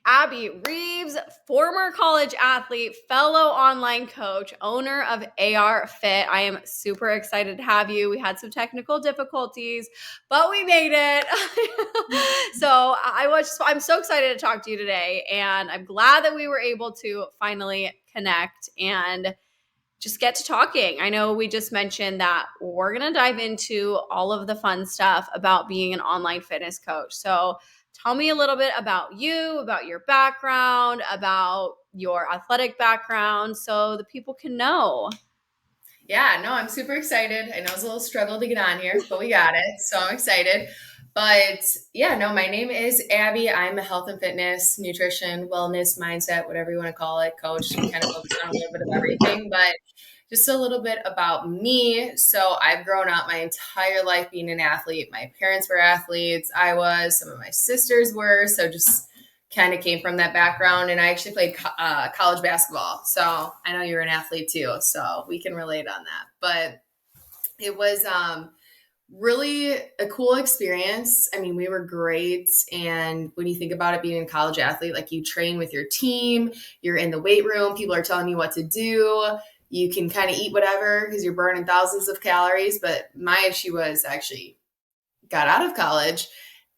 Abbie, Reeves, former college athlete, fellow online coach, owner of AR Fit. I am super excited to have you. We had some technical difficulties, but we made it. I'm so excited to talk to you today, and I'm glad that we were able to finally connect and just get to talking. I know we just mentioned that we're going to dive into all of the fun stuff about being an online fitness coach. So tell me a little bit about you, about your background, about your athletic background so the people can know. Yeah, no, I'm super excited. I know it's a little struggle to get on here, but we got it. So I'm excited. But yeah, no, my name is Abbie. I'm a health and fitness, nutrition, wellness, mindset, whatever you want to call it, coach. I kind of focus on a little bit of everything, but just a little bit about me. So I've grown up my entire life being an athlete. My parents were athletes. I was, some of my sisters were. So just kind of came from that background. And I actually played college basketball. So I know you're an athlete too. So we can relate on that. But it was really a cool experience. I mean, we were great. And when you think about it being a college athlete, like you train with your team, you're in the weight room, people are telling you what to do. You can kind of eat whatever because you're burning thousands of calories. But my issue was actually got out of college.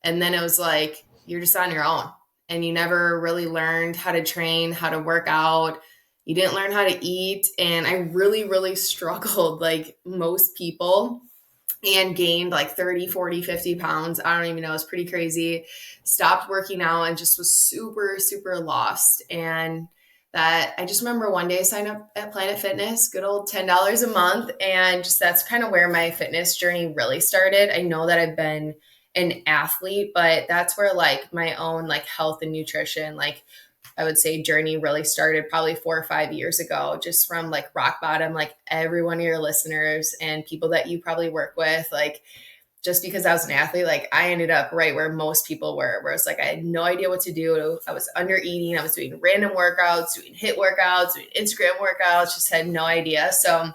And then it was like, you're just on your own and you never really learned how to train, how to work out. You didn't learn how to eat. And I really, really struggled like most people and gained like 30, 40, 50 pounds. I don't even know. It was pretty crazy. Stopped working out and just was super, super lost. And that I just remember one day I signed up at Planet Fitness, good old $10 a month. And just that's kind of where my fitness journey really started. I know that I've been an athlete, but that's where like my own like health and nutrition, like I would say journey really started probably 4 or 5 years ago, just from like rock bottom, like every one of your listeners and people that you probably work with, like just because I was an athlete, like I ended up right where most people were, where it's like I had no idea what to do. I was under eating. I was doing random workouts, doing HIIT workouts, doing Instagram workouts, just had no idea. So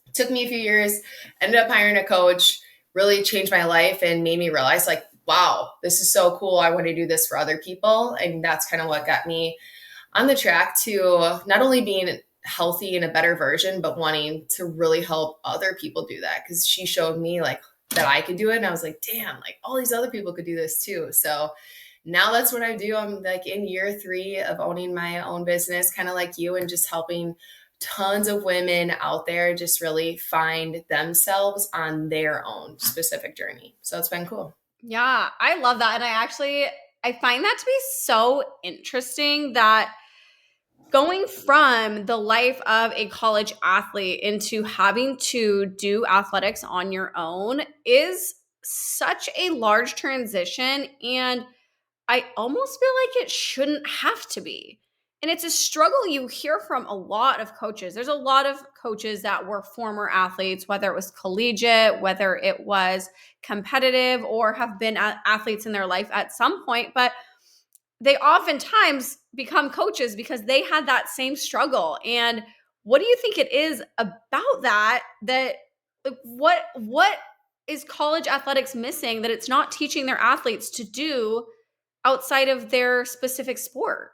it took me a few years, ended up hiring a coach, really changed my life and made me realize like, wow, this is so cool. I want to do this for other people. And that's kind of what got me on the track to not only being healthy and a better version, but wanting to really help other people do that. Cause she showed me like that I could do it. And I was like, damn, like all these other people could do this too. So now that's what I do. I'm like in year 3 of owning my own business, kind of like you, and just helping tons of women out there just really find themselves on their own specific journey. So it's been cool. Yeah, I love that. And I find that to be so interesting that going from the life of a college athlete into having to do athletics on your own is such a large transition. And I almost feel like it shouldn't have to be. And it's a struggle you hear from a lot of coaches. There's a lot of coaches that were former athletes, whether it was collegiate, whether it was competitive, or have been athletes in their life at some point. But they oftentimes become coaches because they had that same struggle. And what do you think it is about that what is college athletics missing that it's not teaching their athletes to do outside of their specific sport?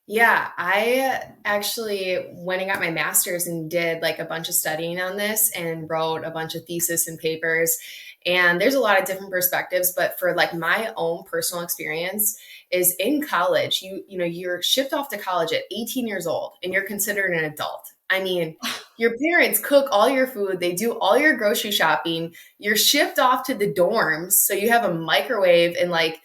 Yeah, I actually went and got my master's and did like a bunch of studying on this and wrote a bunch of thesis and papers. And there's a lot of different perspectives, but for like my own personal experience is in college, you're shipped off to college at 18 years old and you're considered an adult. I mean, your parents cook all your food, they do all your grocery shopping, you're shipped off to the dorms, so you have a microwave and like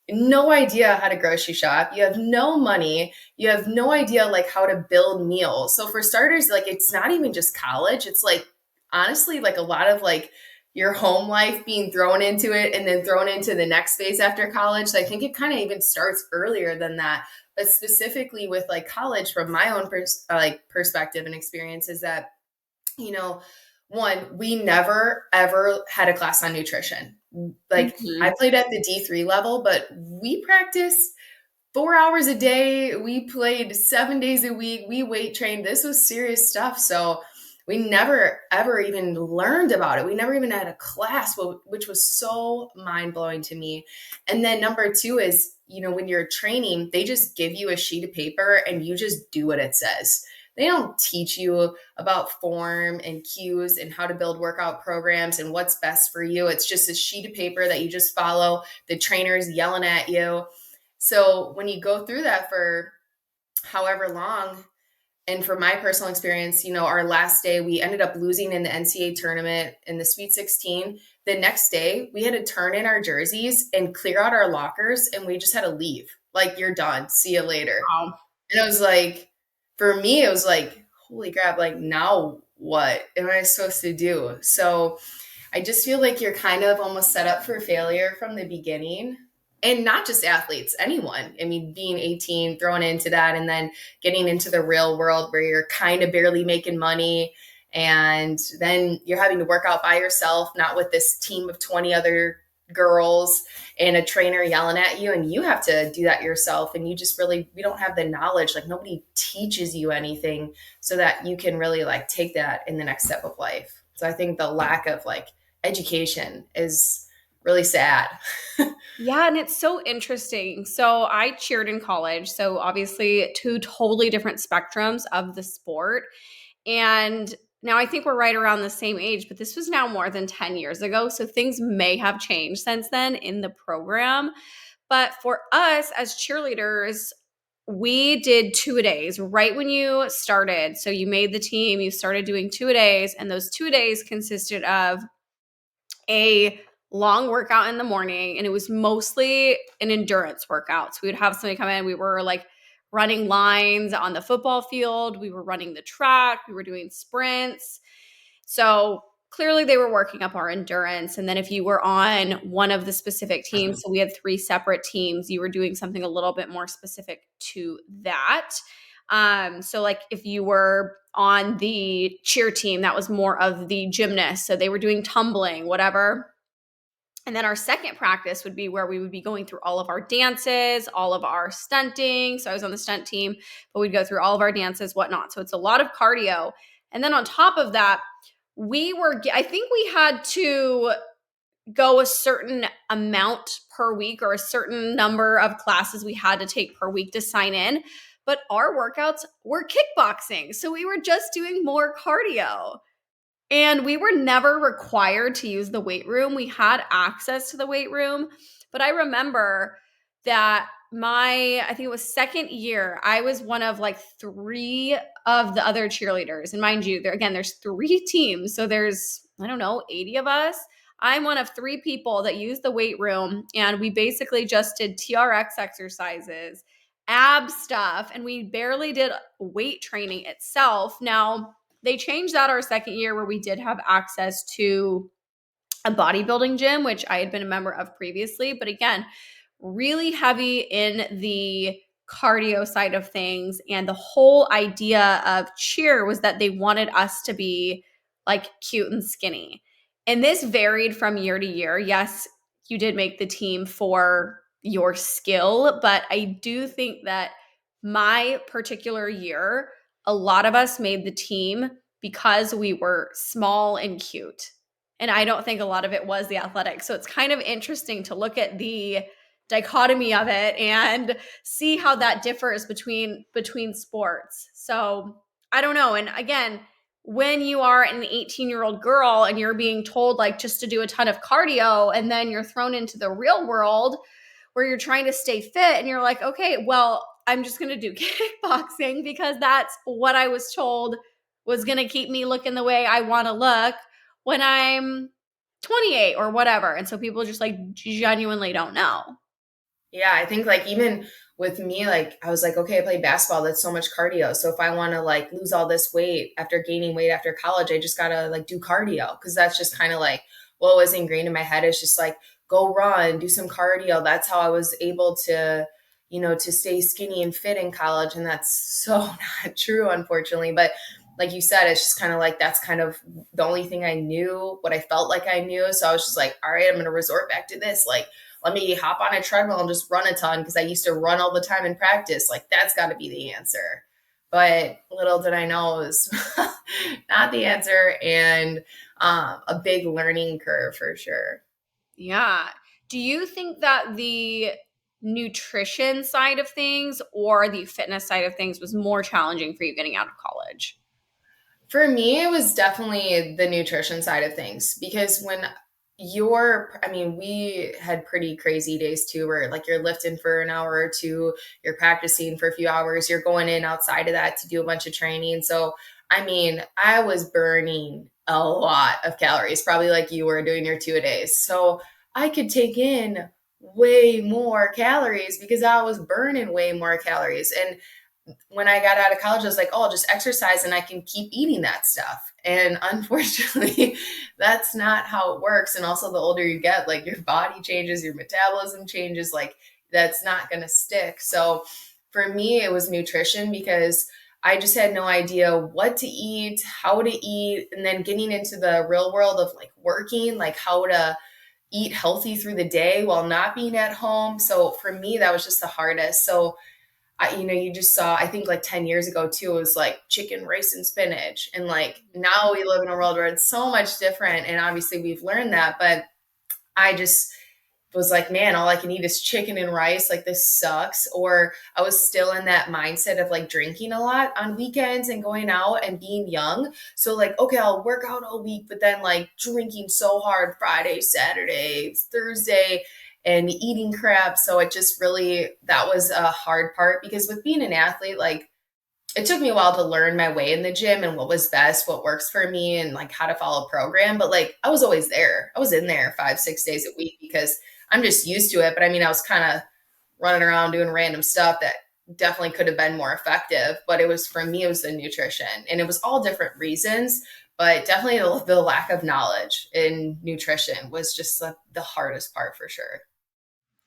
no idea how to grocery shop. You have no money. You have no idea like how to build meals. So for starters, like it's not even just college. It's like honestly like a lot of like your home life being thrown into it and then thrown into the next phase after college. So I think it kind of even starts earlier than that. But specifically with like college, from my own perspective and experience, is that you know, one, we never ever had a class on nutrition. Like I Mhm. played at the D3 level, but we practiced 4 hours a day. We played 7 days a week. We weight trained. This was serious stuff. So we never ever even learned about it. We never even had a class, which was so mind blowing to me. And then number two is, when you're training, they just give you a sheet of paper and you just do what it says. They don't teach you about form and cues and how to build workout programs and what's best for you. It's just a sheet of paper that you just follow. The trainer's yelling at you. So when you go through that for however long, and for my personal experience, our last day, we ended up losing in the NCAA tournament in the Sweet 16. The next day, we had to turn in our jerseys and clear out our lockers, and we just had to leave. Like, you're done. See you later. Wow. And it was like, for me, it was like, holy crap, like, now what am I supposed to do? So I just feel like you're kind of almost set up for failure from the beginning. And not just athletes, anyone. I mean, being 18, throwing into that, and then getting into the real world where you're kind of barely making money. And then you're having to work out by yourself, not with this team of 20 other girls and a trainer yelling at you. And you have to do that yourself. And we don't have the knowledge. Like, nobody teaches you anything so that you can really like take that in the next step of life. So I think the lack of like education is really sad. Yeah, and it's so interesting. So I cheered in college. So obviously, two totally different spectrums of the sport. And now I think we're right around the same age, but this was now more than 10 years ago. So things may have changed since then in the program. But for us as cheerleaders, we did two-a-days right when you started. So you made the team, you started doing two-a-days, and those two-a-days consisted of a long workout in the morning, and it was mostly an endurance workout. So we would have somebody come in. We were like running lines on the football field. We were running the track. We were doing sprints. So clearly they were working up our endurance. And then if you were on one of the specific teams, so we had three separate teams, you were doing something a little bit more specific to that. So like if you were on the cheer team, that was more of the gymnast. So they were doing tumbling, whatever. And then our second practice would be where we would be going through all of our dances, all of our stunting. So I was on the stunt team, but we'd go through all of our dances, whatnot. So it's a lot of cardio. And then on top of that, I think we had to go a certain amount per week or a certain number of classes we had to take per week to sign in. But our workouts were kickboxing. So we were just doing more cardio. And we were never required to use the weight room. We had access to the weight room. But I remember that I think it was second year, I was one of like three of the other cheerleaders. And mind you, there's three teams. So there's, I don't know, 80 of us. I'm one of three people that use the weight room. And we basically just did TRX exercises, ab stuff, and we barely did weight training itself. Now, they changed that our second year where we did have access to a bodybuilding gym, which I had been a member of previously. But again, really heavy in the cardio side of things. And the whole idea of cheer was that they wanted us to be like cute and skinny. And this varied from year to year. Yes, you did make the team for your skill, but I do think that my particular year, a lot of us made the team because we were small and cute. And I don't think a lot of it was the athletics. So it's kind of interesting to look at the dichotomy of it and see how that differs between sports. So I don't know. And again, when you are an 18-year-old girl and you're being told like just to do a ton of cardio, and then you're thrown into the real world where you're trying to stay fit and you're like, okay, well, I'm just going to do kickboxing because that's what I was told was going to keep me looking the way I want to look when I'm 28 or whatever. And so people just like genuinely don't know. Yeah, I think like even with me, like I was like, okay, I play basketball. That's so much cardio. So if I want to like lose all this weight after gaining weight after college, I just gotta like do cardio because that's just kind of like what was ingrained in my head. It's just like go run, do some cardio. That's how I was able to, to stay skinny and fit in college. And that's so not true, unfortunately. But like you said, it's just kind of like that's kind of the only thing I knew, what I felt like I knew. So I was just like, all right, I'm gonna resort back to this. Like let me hop on a treadmill and just run a ton because I used to run all the time in practice. Like that's got to be the answer. But little did I know it was not the answer, and a big learning curve for sure. Yeah. Do you think that the nutrition side of things or the fitness side of things was more challenging for you getting out of college? For me, it was definitely the nutrition side of things because I mean, we had pretty crazy days too, where like you're lifting for an hour or two, you're practicing for a few hours, you're going in outside of that to do a bunch of training. So, I mean, I was burning a lot of calories, probably like you were doing your 2 a days. So, I could take in way more calories because I was burning way more calories. And when I got out of college, I was like, oh, I'll just exercise and I can keep eating that stuff. And unfortunately, that's not how it works. And also, the older you get, like your body changes, your metabolism changes, like that's not going to stick. So for me, it was nutrition because I just had no idea what to eat, how to eat, and then getting into the real world of like working, like how to eat healthy through the day while not being at home. So for me, that was just the hardest. So you just saw, I think like 10 years ago too, it was like chicken, rice, and spinach. And like now we live in a world where it's so much different. And obviously we've learned that, but I just was like, man, all I can eat is chicken and rice. Like this sucks. Or I was still in that mindset of like drinking a lot on weekends and going out and being young. So like, okay, I'll work out all week, but then like drinking so hard Friday, Saturday, Thursday, and eating crap. So it just really, that was a hard part because with being an athlete, like it took me a while to learn my way in the gym and what was best, what works for me, and like how to follow a program. But like I was always there. I was in there 5, 6 days a week because I'm just used to it. But I mean, I was kind of running around doing random stuff that definitely could have been more effective. But it was, for me, it was the nutrition, and it was all different reasons. But definitely the lack of knowledge in nutrition was just the hardest part for sure.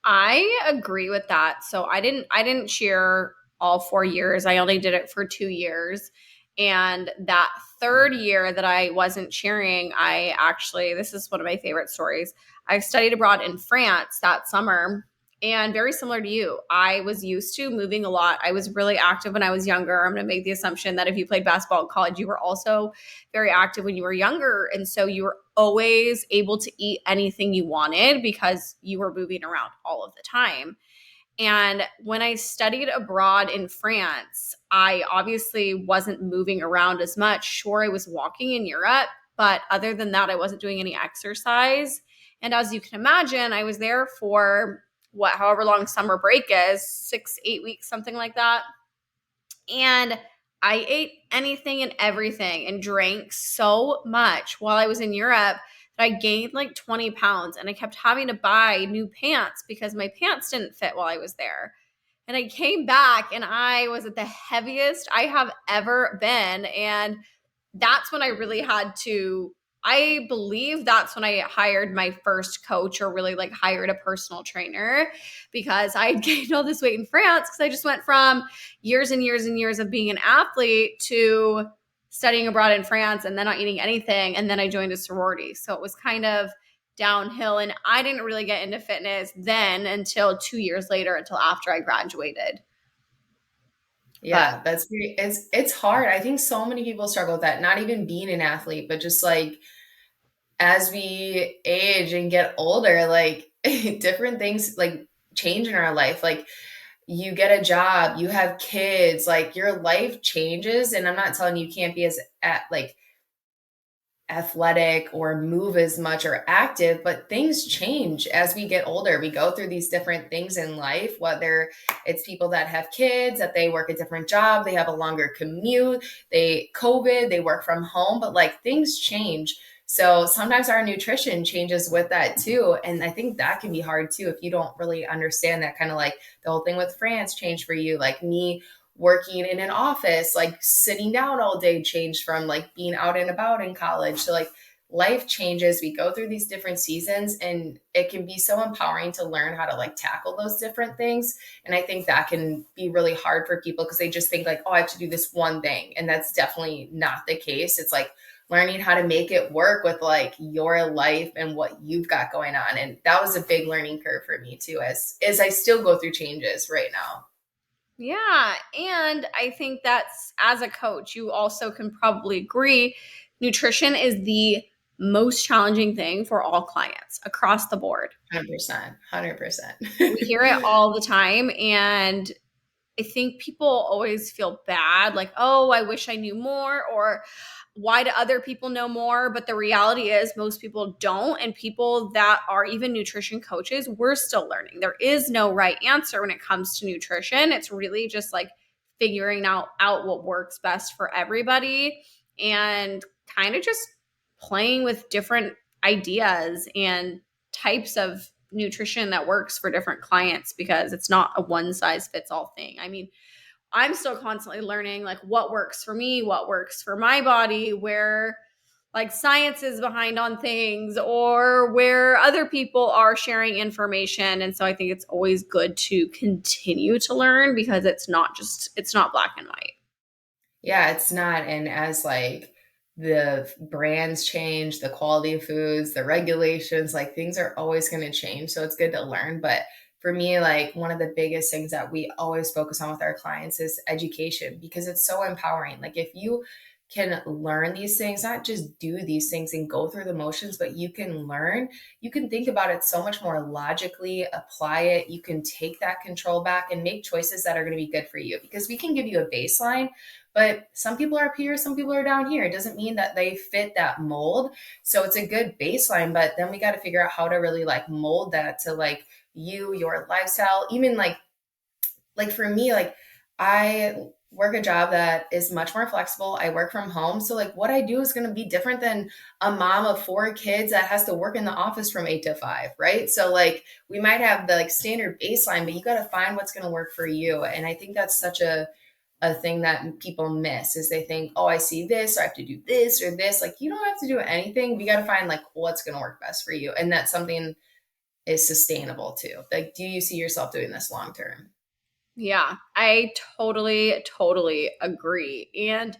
I agree with that. So I didn't cheer all 4 years. I only did it for 2 years. And that third year that I wasn't cheering, I actually, this is one of my favorite stories. I studied abroad in France that summer. And very similar to you, I was used to moving a lot. I was really active when I was younger. I'm going to make the assumption that if you played basketball in college, you were also very active when you were younger. And so you were always able to eat anything you wanted because you were moving around all of the time. And when I studied abroad in France, I obviously wasn't moving around as much. Sure, I was walking in Europe, but other than that, I wasn't doing any exercise. And as you can imagine, I was there for however long summer break is, 6, 8 weeks, something like that. And I ate anything and everything and drank so much while I was in Europe that I gained like 20 pounds. And I kept having to buy new pants because my pants didn't fit while I was there. And I came back and I was at the heaviest I have ever been. And that's when I really had to, I believe that's when I hired my first coach or really like hired a personal trainer because I had gained all this weight in France because I just went from years and years and years of being an athlete to studying abroad in France and then not eating anything. And then I joined a sorority. So it was kind of downhill. And I didn't really get into fitness then until 2 years later, until after I graduated. But Yeah, it's hard. I think so many people struggle with that, not even being an athlete, but just like as we age and get older, like different things like change in our life. Like you get a job, you have kids, like your life changes. And I'm not telling you can't be as like athletic or move as much or active, but things change as we get older. We go through these different things in life, whether it's people that have kids, that they work a different job, they have a longer commute, they work from home, but like things change. So sometimes our nutrition changes with that too. And I think that can be hard too if you don't really understand that, kind of like the whole thing with France changed for you, like me working in an office, like sitting down all day changed from like being out and about in college. So like life changes. We go through these different seasons and it can be so empowering to learn how to like tackle those different things. And I think that can be really hard for people because they just think like, oh, I have to do this one thing. And that's definitely not the case. It's like learning how to make it work with like your life and what you've got going on. And that was a big learning curve for me too, as I still go through changes right now. Yeah. And I think that's, as a coach, you also can probably agree nutrition is the most challenging thing for all clients across the board. 100%, We hear it 100%. all the time. And I think people always feel bad, like, oh, I wish I knew more, or why do other people know more? But the reality is, most people don't. And people that are even nutrition coaches, we're still learning. There is no right answer when it comes to nutrition. It's really just like figuring out what works best for everybody and kind of just playing with different ideas and types of nutrition that works for different clients because it's not a one size fits all thing. I mean, I'm still constantly learning like what works for me, what works for my body, where like science is behind on things or where other people are sharing information. And so I think it's always good to continue to learn because it's not black and white. Yeah, it's not. And as like the brands change, the quality of foods, the regulations, like things are always going to change. So it's good to learn. But for me, like one of the biggest things that we always focus on with our clients is education because it's so empowering. Like if you can learn these things, not just do these things and go through the motions, but you can learn, you can think about it so much more logically, apply it. You can take that control back and make choices that are going to be good for you because we can give you a baseline, but some people are up here, some people are down here. It doesn't mean that they fit that mold. So it's a good baseline, but then we got to figure out how to really like mold that to like you, your lifestyle, even like for me, like I work a job that is much more flexible. I work from home. So like what I do is going to be different than a mom of four kids that has to work in the office from 8 to 5, right? So like we might have the like standard baseline, but you got to find what's going to work for you. And I think that's such a thing that people miss is they think, oh, I see this, or I have to do this or this. Like you don't have to do anything. We got to find like what's going to work best for you. And that's something is sustainable too. Like, do you see yourself doing this long term? Yeah, I totally agree. And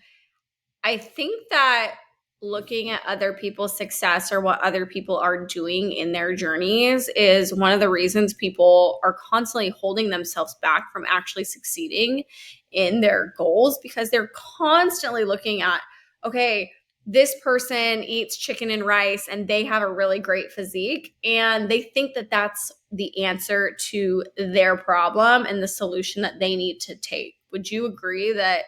I think that looking at other people's success or what other people are doing in their journeys is one of the reasons people are constantly holding themselves back from actually succeeding in their goals because they're constantly looking at, okay, this person eats chicken and rice and they have a really great physique and they think that that's the answer to their problem and the solution that they need to take. Would you agree that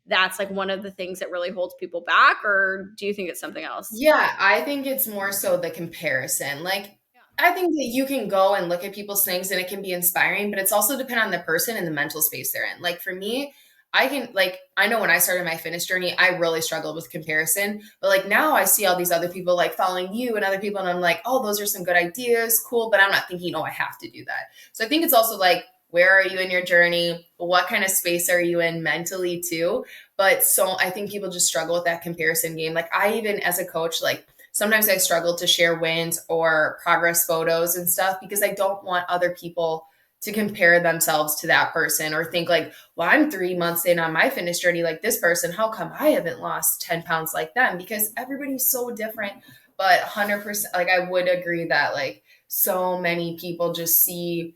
that's like one of the things that really holds people back, or do you think it's something else? Yeah, I think it's more so the comparison. Like, Yeah. I think that you can go and look at people's things and it can be inspiring, but it's also depend on the person and the mental space they're in. Like for me, I can like I know when I started my fitness journey, I really struggled with comparison. But like now I see all these other people like following you and other people, and I'm like, oh, those are some good ideas, cool. But I'm not thinking, oh, I have to do that. So I think it's also like, where are you in your journey? What kind of space are you in mentally too? But so I think people just struggle with that comparison game. Like I even as a coach, like sometimes I struggle to share wins or progress photos and stuff because I don't want other people to compare themselves to that person or think like, well, I'm 3 months in on my fitness journey like this person. How come I haven't lost 10 pounds like them? Because everybody's so different. But 100%, like I would agree that like so many people just see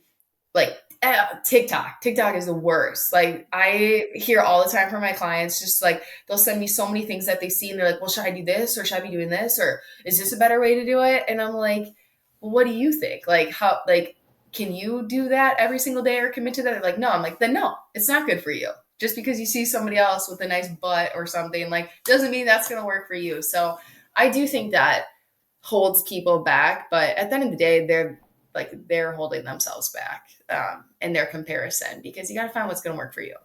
like TikTok. TikTok is the worst. Like I hear all the time from my clients, just like they'll send me so many things that they see and they're like, well, should I do this or should I be doing this or is this a better way to do it? And I'm like, well, what do you think? Like how like can you do that every single day or commit to that? They're like, no. I'm like, then no, it's not good for you. Just because you see somebody else with a nice butt or something, like doesn't mean that's gonna work for you. So I do think that holds people back, but at the end of the day, they're holding themselves back in their comparison because you got to find what's going to work for you.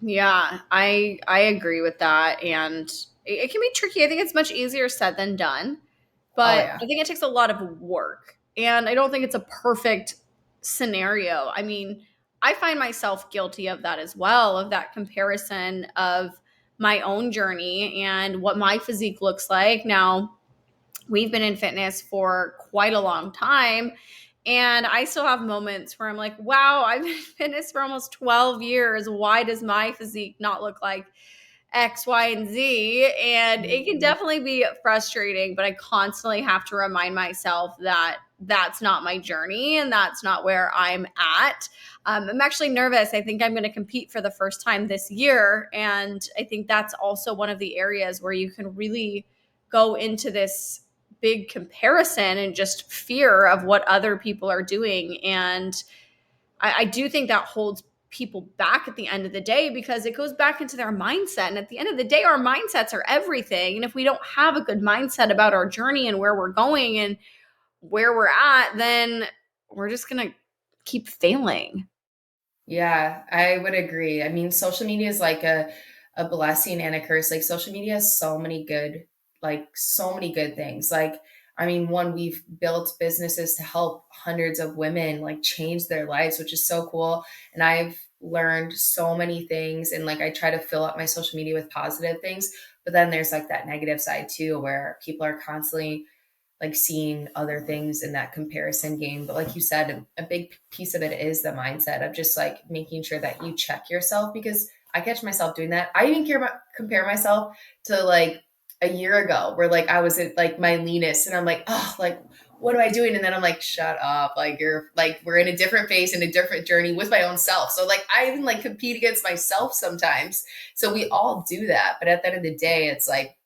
Yeah, I agree with that, and it can be tricky. I think it's much easier said than done, Oh but yeah. I think it takes a lot of work, and I don't think it's a perfect scenario. I mean, I find myself guilty of that as well, of that comparison of my own journey and what my physique looks like. Now, we've been in fitness for quite a long time. And I still have moments where I'm like, wow, I've been in fitness for almost 12 years. Why does my physique not look like X, Y, and Z? And it can Mhm. definitely be frustrating, but I constantly have to remind myself that that's not my journey and that's not where I'm at. I'm actually nervous. I think I'm going to compete for the first time this year. And I think that's also one of the areas where you can really go into this big comparison and just fear of what other people are doing. And I do think that holds people back at the end of the day because it goes back into their mindset. And at the end of the day, our mindsets are everything. And if we don't have a good mindset about our journey and where we're going and where we're at, then we're just going to keep failing. Yeah, I would agree. I mean, social media is like a blessing and a curse. Like social media has so many good, like so many good things. Like, I mean, one, we've built businesses to help hundreds of women like change their lives, which is so cool. And I've learned so many things. And like I try to fill up my social media with positive things. But then there's like that negative side too, where people are constantly like seeing other things in that comparison game. But like you said, a big piece of it is the mindset of just like making sure that you check yourself, because I catch myself doing that. I even compare myself to like a year ago where like I was at like my leanest and I'm like, oh, like, what am I doing? And then I'm like, shut up. Like you're like, we're in a different phase and a different journey with my own self. So like, I even like compete against myself sometimes. So we all do that. But at the end of the day, it's like,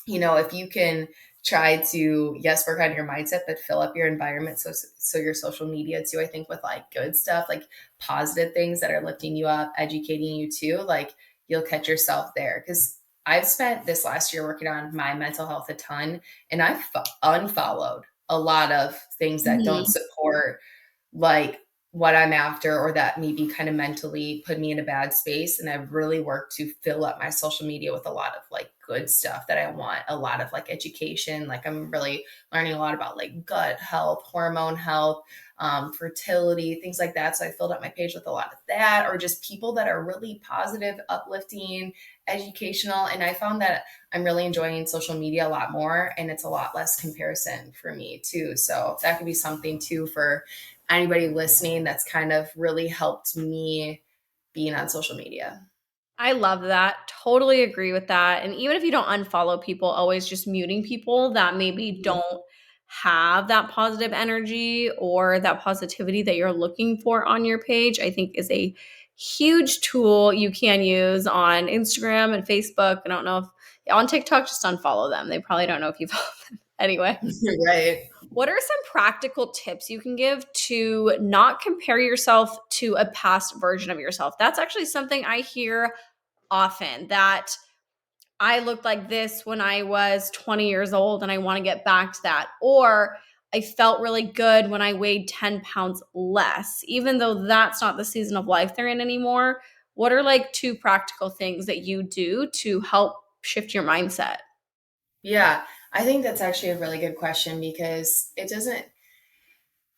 if you can try to, yes, work on your mindset, but fill up your environment. So your social media too, I think with like good stuff, like positive things that are lifting you up, educating you too, like you'll catch yourself there. Cause I've spent this last year working on my mental health a ton, and I've unfollowed a lot of things that don't Mhm. support like what I'm after, or that maybe kind of mentally put me in a bad space. And I've really worked to fill up my social media with a lot of like good stuff that I want, a lot of like education. Like I'm really learning a lot about like gut health, hormone health, fertility, things like that. So I filled up my page with a lot of that, or just people that are really positive, uplifting, educational. And I found that I'm really enjoying social media a lot more, and it's a lot less comparison for me too. So that could be something too for anybody listening that's kind of really helped me being on social media. I love that. Totally agree with that. And even if you don't unfollow people, always just muting people that maybe don't have that positive energy or that positivity that you're looking for on your page, I think is a huge tool you can use on Instagram and Facebook. I don't know if on TikTok, just unfollow them. They probably don't know if you follow them. Anyway, Right. what are some practical tips you can give to not compare yourself to a past version of yourself? That's actually something I hear often, that I looked like this when I was 20 years old and I want to get back to that. Or I felt really good when I weighed 10 pounds less, even though that's not the season of life they're in anymore. What are like two practical things that you do to help shift your mindset? Yeah, I think that's actually a really good question, because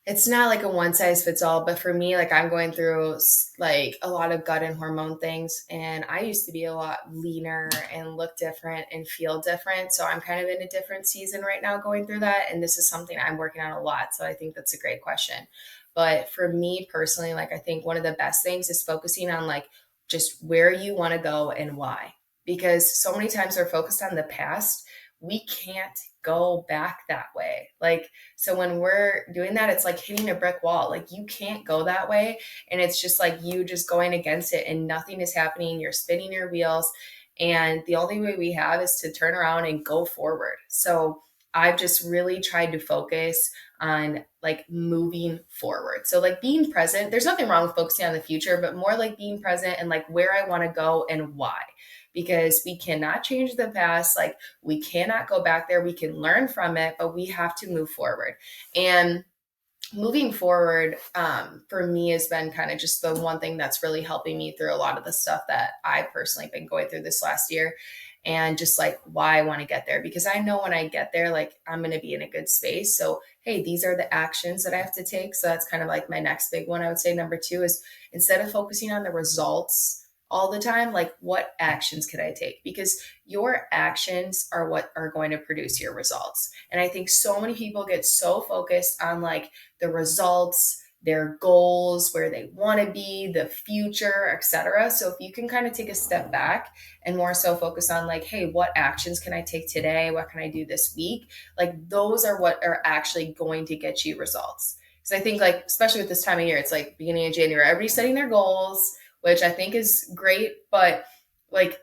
it's not like a one size fits all. But for me, like I'm going through like a lot of gut and hormone things, and I used to be a lot leaner and look different and feel different. So I'm kind of in a different season right now going through that. And this is something I'm working on a lot. So I think that's a great question. But for me personally, like I think one of the best things is focusing on like just where you want to go and why. Because so many times we're focused on the past, we can't go back that way. Like, so when we're doing that, it's like hitting a brick wall. Like you can't go that way. And it's just like you just going against it and nothing is happening. You're spinning your wheels. And the only way we have is to turn around and go forward. So I've just really tried to focus on like moving forward. So like being present, there's nothing wrong with focusing on the future, but more like being present and like where I want to go and why. Because we cannot change the past. Like we cannot go back there. We can learn from it, but we have to move forward. And moving forward, for me has been kind of just the one thing that's really helping me through a lot of the stuff that I personally been going through this last year, and just like why I want to get there, because I know when I get there, like I'm going to be in a good space. So, hey, these are the actions that I have to take. So that's kind of like my next big one. I would say number two is, instead of focusing on the results all the time, like what actions could I take? Because your actions are what are going to produce your results. And I think so many people get so focused on like the results, their goals, where they want to be, the future, etc. So if you can kind of take a step back and more so focus on like, hey, what actions can I take today? What can I do this week? Like those are what are actually going to get you results. Because I think like, especially with this time of year, it's like beginning of January, everybody's setting their goals, which I think is great. But like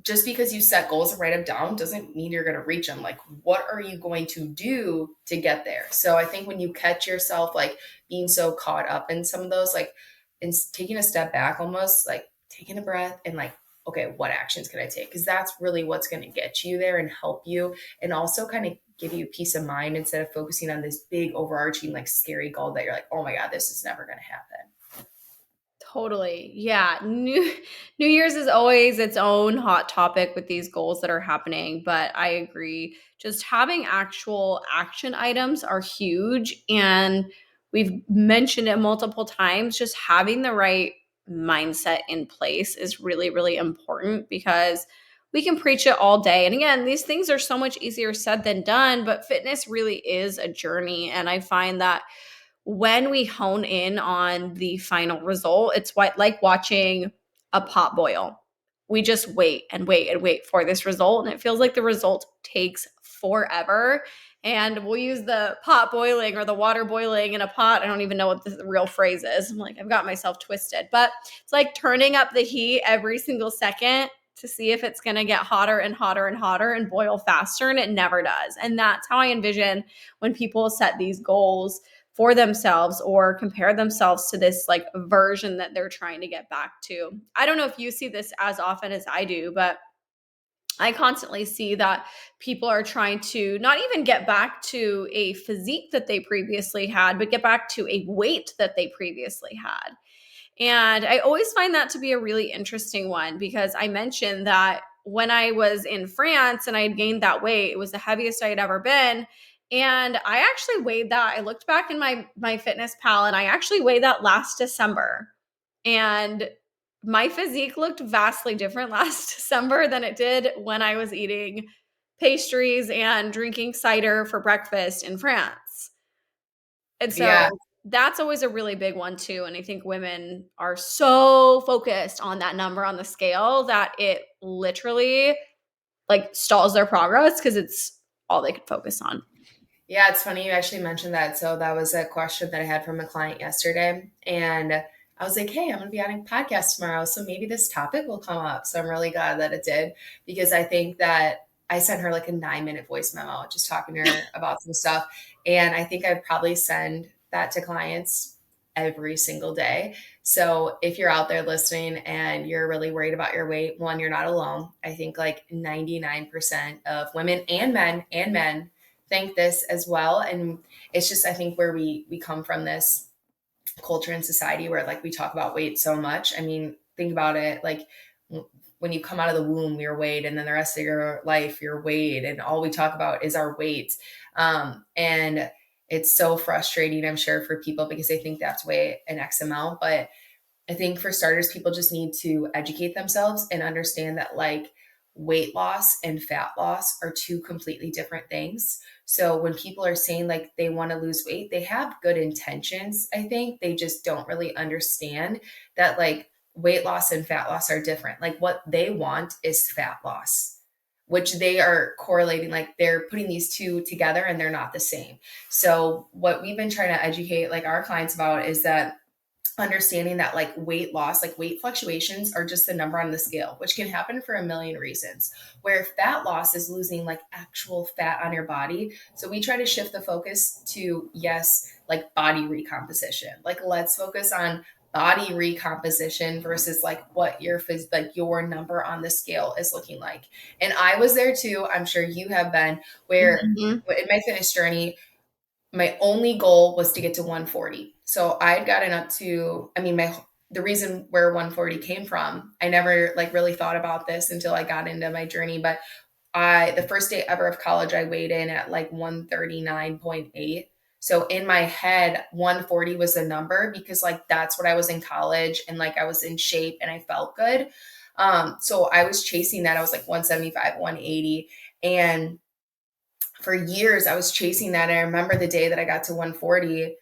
just because you set goals and write them down doesn't mean you're going to reach them. Like, what are you going to do to get there? So I think when you catch yourself like being so caught up in some of those, like, and taking a step back, almost like taking a breath and like, okay, what actions can I take? Because that's really what's going to get you there and help you, and also kind of give you peace of mind instead of focusing on this big overarching like scary goal that you're like, oh my god, this is never going to happen. Totally. Yeah. New Year's is always its own hot topic with these goals that are happening, but I agree. Just having actual action items are huge, and we've mentioned it multiple times. Just having the right mindset in place is really, really important, because we can preach it all day. And again, these things are so much easier said than done, but fitness really is a journey. And I find that when we hone in on the final result, it's like watching a pot boil. We just wait and wait and wait for this result, and it feels like the result takes forever. And we'll use the pot boiling or the water boiling in a pot. I don't even know what the real phrase is. I'm like, I've got myself twisted. But it's like turning up the heat every single second to see if it's going to get hotter and hotter and hotter and boil faster. And it never does. And that's how I envision when people set these goals for themselves or compare themselves to this like version that they're trying to get back to. I don't know if you see this as often as I do, but I constantly see that people are trying to not even get back to a physique that they previously had, but get back to a weight that they previously had. And I always find that to be a really interesting one, because I mentioned that when I was in France and I had gained that weight, it was the heaviest I had ever been. And I actually weighed that. I looked back in my fitness pal, and I actually weighed that last December. And my physique looked vastly different last December than it did when I was eating pastries and drinking cider for breakfast in France. And Yeah. so that's always a really big one too. And I think women are so focused on that number on the scale that it literally like stalls their progress, because it's all they could focus on. Yeah, it's funny you actually mentioned that. So that was a question that I had from a client yesterday. And I was like, hey, I'm going to be on a podcast tomorrow. So maybe this topic will come up. So I'm really glad that it did, because I think that I sent her like a 9-minute voice memo just talking to her about some stuff. And I think I probably send that to clients every single day. So if you're out there listening and you're really worried about your weight, one, you're not alone. I think like 99% of women and men think this as well. And it's just, I think where we come from, this culture and society where like we talk about weight so much. I mean, think about it, like when you come out of the womb, you're weighed, and then the rest of your life you're weighed, and all we talk about is our weight. And it's so frustrating, I'm sure, for people, because they think they have to weigh an X amount. But I think for starters, people just need to educate themselves and understand that like weight loss and fat loss are two completely different things. So when people are saying like they want to lose weight, they have good intentions. I think they just don't really understand that like weight loss and fat loss are different. Like what they want is fat loss, which they are correlating, like they're putting these two together and they're not the same. So what we've been trying to educate like our clients about is that understanding that like weight loss, like weight fluctuations are just the number on the scale, which can happen for a million reasons, where fat loss is losing like actual fat on your body. So we try to shift the focus to, yes, like body recomposition. Like let's focus on body recomposition versus like what like your number on the scale is looking like. And I was there too. I'm sure you have been, where Mhm. in my fitness journey, my only goal was to get to 140. So I had gotten up to, I mean, the reason where 140 came from, I never like really thought about this until I got into my journey. But the first day ever of college, I weighed in at like 139.8. So in my head, 140 was the number, because like that's what I was in college, and like I was in shape and I felt good. So I was chasing that. I was like 175, 180. And for years I was chasing that. And I remember the day that I got to 140,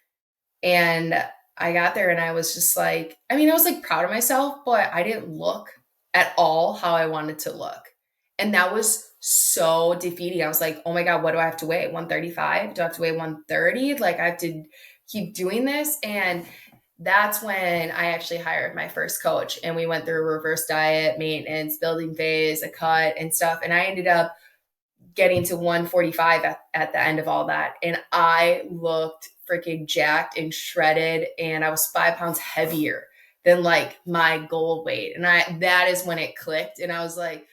and I got there and I was just like, I mean, I was like proud of myself, but I didn't look at all how I wanted to look. And that was so defeating. I was like, oh my God, what do I have to weigh? 135? Do I have to weigh 130? Like, I have to keep doing this. And that's when I actually hired my first coach and we went through a reverse diet, maintenance, building phase, a cut, and stuff. And I ended up getting to 145 at the end of all that. And I looked freaking jacked and shredded. And I was 5 pounds heavier than like my goal weight. And that is when it clicked. And I was like,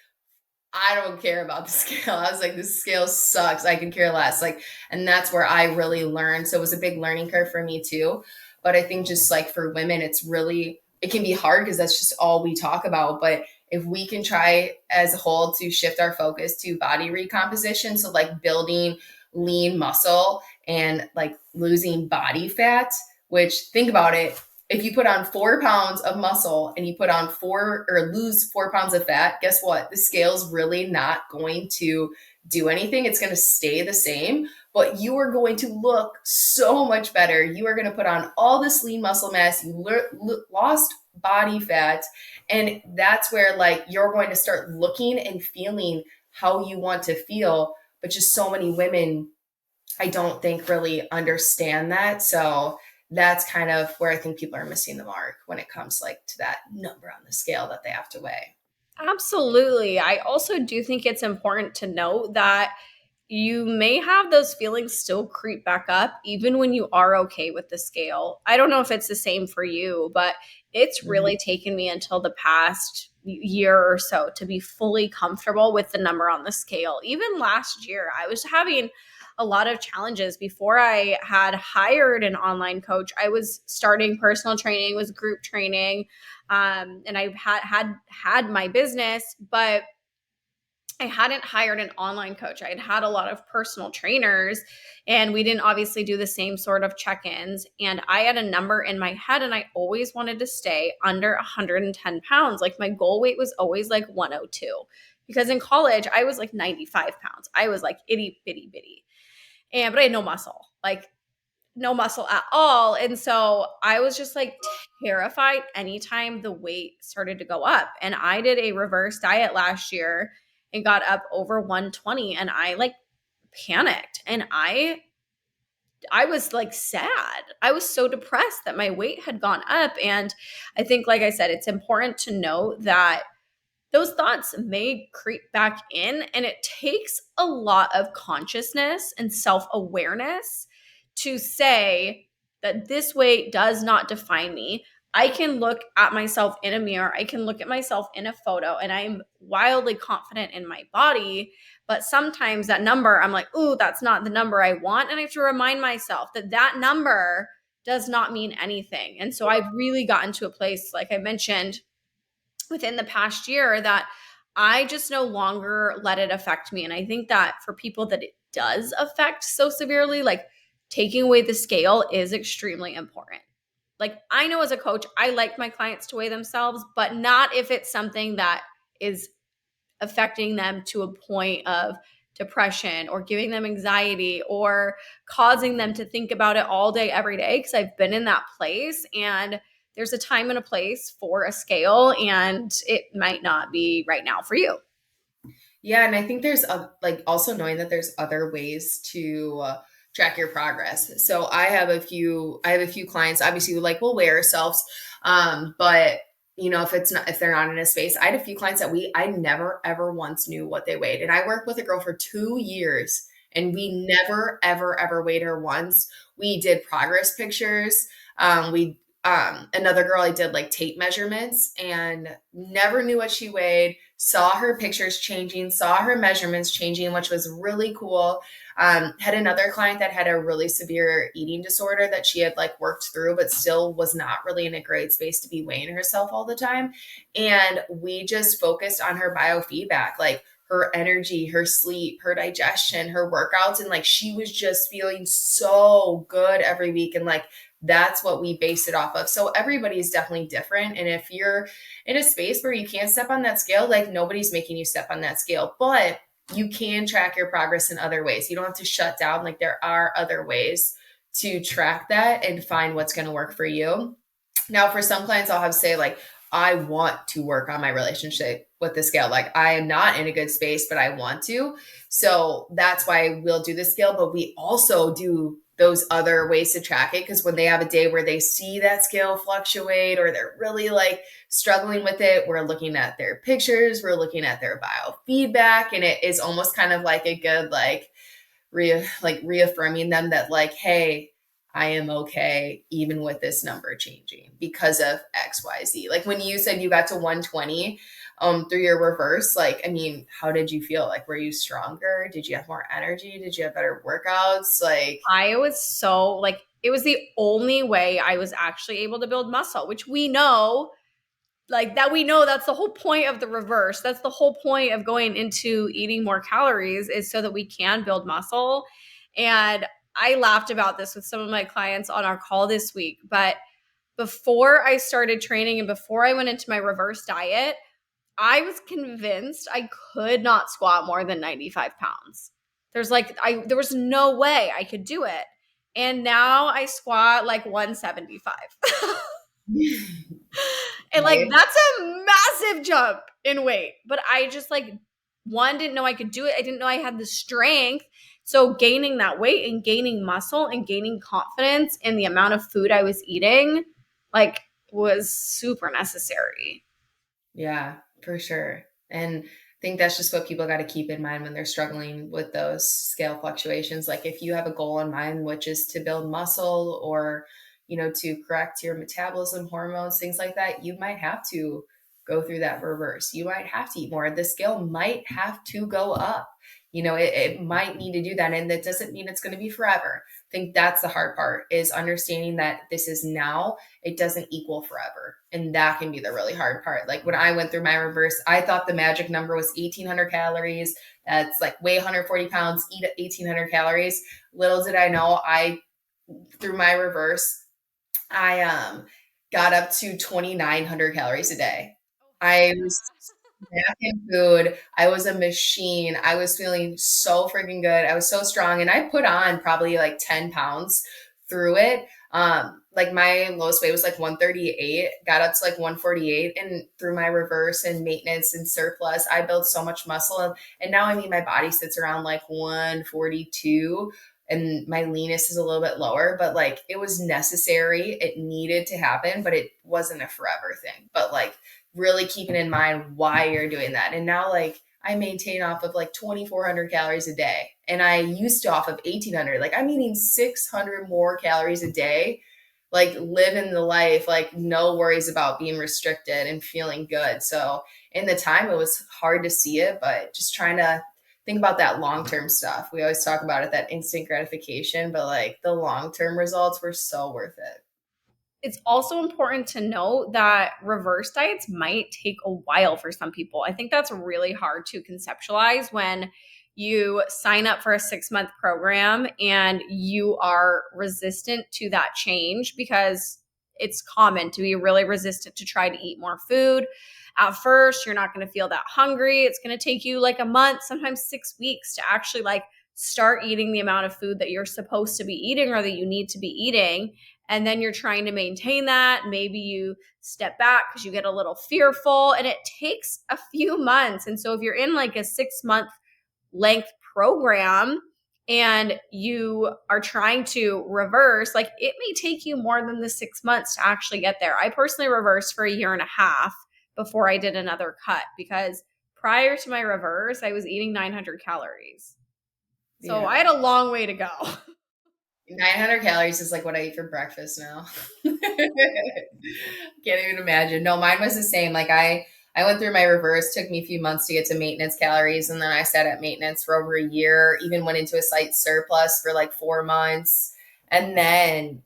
I don't care about the scale. I was like, this scale sucks. I can care less. Like, and that's where I really learned. So it was a big learning curve for me too. But I think just like for women, it can be hard because that's just all we talk about. But if we can try as a whole to shift our focus to body recomposition, so like building lean muscle and like losing body fat, which think about it, if you put on 4 pounds of muscle and you put on lose 4 pounds of fat, guess what? The scale's really not going to do anything. It's going to stay the same, but you are going to look so much better. You are going to put on all this lean muscle mass. You lost body fat. And that's where like you're going to start looking and feeling how you want to feel. But just so many women, I don't think really understand that. So that's kind of where I think people are missing the mark when it comes like to that number on the scale that they have to weigh. Absolutely. I also do think it's important to note that you may have those feelings still creep back up even when you are okay with the scale. I don't know if it's the same for you, but it's Mhm. really taken me until the past year or so to be fully comfortable with the number on the scale. Even last year, I was having a lot of challenges before I had hired an online coach. I was starting personal training, was group training, and I had my business, but I hadn't hired an online coach. I had a lot of personal trainers, and we didn't obviously do the same sort of check ins. And I had a number in my head, and I always wanted to stay under 110 pounds. Like my goal weight was always like 102. Because in college, I was like 95 pounds. I was like itty bitty bitty. But I had no muscle. Like no muscle at all. And so I was just like terrified anytime the weight started to go up. And I did a reverse diet last year and got up over 120, and I like panicked, and I was like sad. I was so depressed that my weight had gone up. And I think, like I said, it's important to note that those thoughts may creep back in, and it takes a lot of consciousness and self-awareness to say that this weight does not define me. I can look at myself in a mirror, I can look at myself in a photo, and I'm wildly confident in my body. But sometimes that number, I'm like, ooh, that's not the number I want. And I have to remind myself that that number does not mean anything. And so I've really gotten to a place, like I mentioned, within the past year, that I just no longer let it affect me. And I think that for people that it does affect so severely, like taking away the scale is extremely important. Like I know as a coach, I like my clients to weigh themselves, but not if it's something that is affecting them to a point of depression or giving them anxiety or causing them to think about it all day, every day. Because I've been in that place, and there's a time and a place for a scale, and it might not be right now for you. Yeah, and I think there's like also knowing that there's other ways to track your progress. So I have a few clients, obviously, who like will weigh ourselves, but you know, if they're not in a space, I had a few clients that I never ever once knew what they weighed, and I worked with a girl for 2 years, and we never ever ever weighed her once. We did progress pictures. We Another girl, I did like tape measurements and never knew what she weighed, saw her pictures changing, saw her measurements changing, which was really cool. Had another client that had a really severe eating disorder that she had like worked through, but still was not really in a great space to be weighing herself all the time. And we just focused on her biofeedback, like her energy, her sleep, her digestion, her workouts. And like she was just feeling so good every week. And like that's what we base it off of. So everybody is definitely different. And if you're in a space where you can't step on that scale, like nobody's making you step on that scale, but you can track your progress in other ways. You don't have to shut down. Like there are other ways to track that and find what's going to work for you. Now, for some clients, I'll have to say, like, I want to work on my relationship with the scale. Like, I am not in a good space, but I want to. So that's why we'll do the scale. But we also do those other ways to track it, because when they have a day where they see that scale fluctuate or they're really like struggling with it, we're looking at their pictures, we're looking at their biofeedback, and it is almost kind of like a good reaffirming them that, like, hey, I am okay even with this number changing because of XYZ. Like when you said you got to 120 through your reverse, like, I mean, how did you feel? Like, were you stronger? Did you have more energy? Did you have better workouts? Like, I was so like, it was the only way I was actually able to build muscle, which we know, like that we know that's the whole point of the reverse. That's the whole point of going into eating more calories, is so that we can build muscle. And I laughed about this with some of my clients on our call this week. But before I started training and before I went into my reverse diet, I was convinced I could not squat more than 95 pounds. There was no way I could do it. And now I squat like 175. And like right? that's a massive jump in weight. But I just like, one, didn't know I could do it. I didn't know I had the strength. So gaining that weight and gaining muscle and gaining confidence in the amount of food I was eating, like, was super necessary. Yeah, for sure. And I think that's just what people got to keep in mind when they're struggling with those scale fluctuations. Like if you have a goal in mind, which is to build muscle or, to correct your metabolism, hormones, things like that, you might have to go through that reverse. You might have to eat more. The scale might have to go up. It might need to do that. And that doesn't mean it's going to be forever. I think that's the hard part, is understanding that this is now, it doesn't equal forever. And that can be the really hard part. Like when I went through my reverse, I thought the magic number was 1,800 calories. That's like weigh 140 pounds, eat 1,800 calories. Little did I know, through my reverse, I got up to 2,900 calories a day. I was snacking food. I was a machine. I was feeling so freaking good. I was so strong. And I put on probably like 10 pounds through it. Like my lowest weight was like 138, got up to like 148. And through my reverse and maintenance and surplus, I built so much muscle. And now, I mean, my body sits around like 142 and my leanness is a little bit lower, but like it was necessary. It needed to happen, but it wasn't a forever thing. But like, really keeping in mind why you're doing that. And now, like, I maintain off of like 2,400 calories a day. And I used to off of 1,800. Like, I'm eating 600 more calories a day, like living the life, like no worries about being restricted and feeling good. So in the time, it was hard to see it, but just trying to think about that long-term stuff. We always talk about it, that instant gratification, but like the long-term results were so worth it. It's also important to note that reverse diets might take a while for some people. I think that's really hard to conceptualize when you sign up for a 6-month program and you are resistant to that change, because it's common to be really resistant to try to eat more food. At first, you're not going to feel that hungry. It's going to take you like a month, sometimes 6 weeks to actually like start eating the amount of food that you're supposed to be eating or that you need to be eating. And then you're trying to maintain that. Maybe you step back because you get a little fearful, and it takes a few months. And so if you're in like a 6-month length program and you are trying to reverse, like it may take you more than the 6 months to actually get there. I personally reversed for a year and a half before I did another cut, because prior to my reverse, I was eating 900 calories. So Yeah. I had a long way to go. 900 calories is like what I eat for breakfast now. Can't even imagine. No, mine was the same. Like I went through my reverse, took me a few months to get to maintenance calories, and then I sat at maintenance for over a year, even went into a slight surplus for like 4 months, and then,